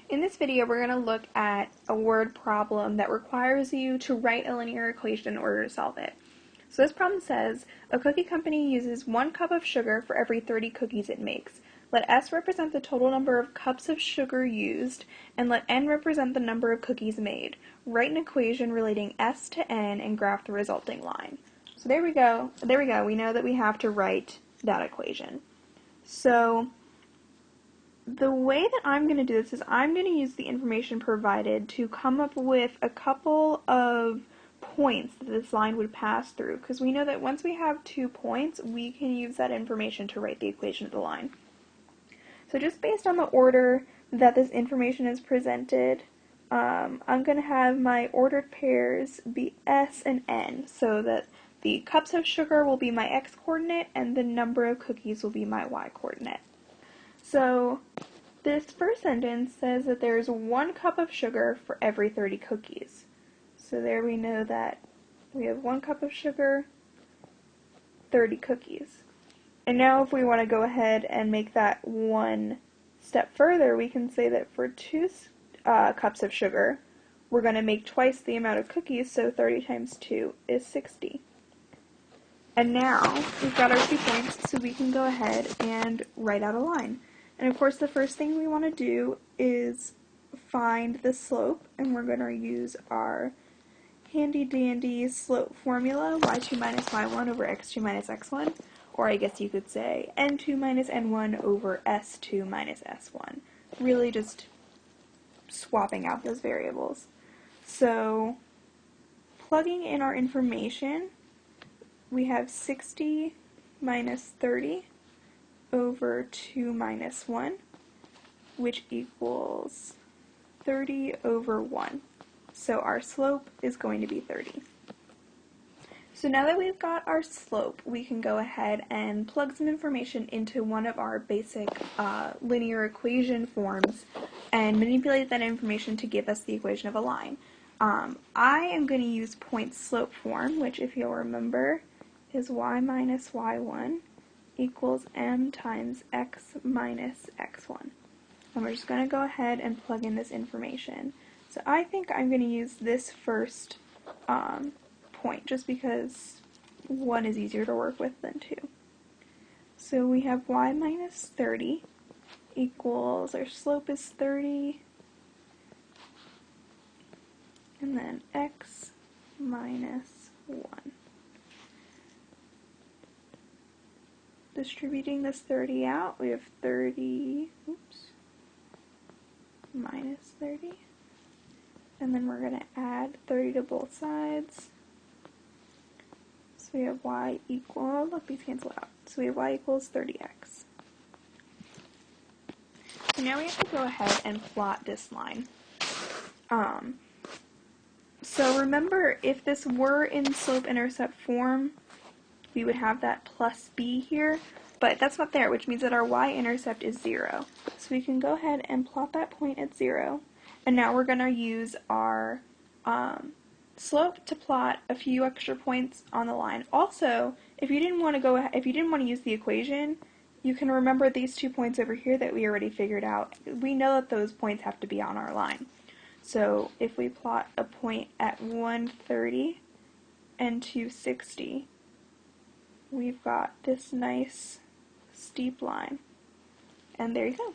In this video, we're going to look at a word problem that requires you to write a linear equation in order to solve it. So this problem says, a cookie company uses 1 cup of sugar for every 30 cookies it makes. Let S represent the total number of cups of sugar used, and let N represent the number of cookies made. Write an equation relating S to N and graph the resulting line. So there we go. We know that we have to write that equation. So the way that I'm going to do this is I'm going to use the information provided to come up with a couple of points that this line would pass through, because we know that once we have 2 points, we can use that information to write the equation of the line. So just based on the order that this information is presented, I'm going to have my ordered pairs be S and N, so that the cups of sugar will be my X coordinate and the number of cookies will be my Y coordinate. So this first sentence says that there's 1 cup of sugar for every 30 cookies. So there we know that we have 1 cup of sugar, 30 cookies. And now if we want to go ahead and make that one step further, we can say that for 2 cups of sugar, we're going to make twice the amount of cookies, so 30 times 2 is 60. And now we've got our 2 points, so we can go ahead and write out a line. And of course the first thing we want to do is find the slope, and we're going to use our handy dandy slope formula, y2 minus y1 over x2 minus x1, or I guess you could say n2 minus n1 over s2 minus s1. Really just swapping out those variables. So plugging in our information, we have 60 minus 30 over 2 minus 1, which equals 30 over 1. So our slope is going to be 30. So now that we've got our slope, we can go ahead and plug some information into one of our basic linear equation forms and manipulate that information to give us the equation of a line. I am going to use point slope form, which if you'll remember is y minus y1 equals m times x minus x1. And we're just going to go ahead and plug in this information. So I think I'm going to use this first point, just because 1 is easier to work with than 2. So we have y minus 30 equals, our slope is 30, and then x minus 1. Distributing this 30 out, we have 30, minus 30, and then we're going to add 30 to both sides. So we have y equal, look, these cancel out. So we have y equals 30x. So now we have to go ahead and plot this line. So remember, if this were in slope-intercept form, we would have that plus b here, but that's not there, which means that our y-intercept is 0. So we can go ahead and plot that point at 0, and now we're going to use our slope to plot a few extra points on the line. Also, if you didn't want to use the equation, you can remember these 2 points over here that we already figured out. We know that those points have to be on our line. So if we plot a point at 130 and 260, we've got this nice steep line. And there you go.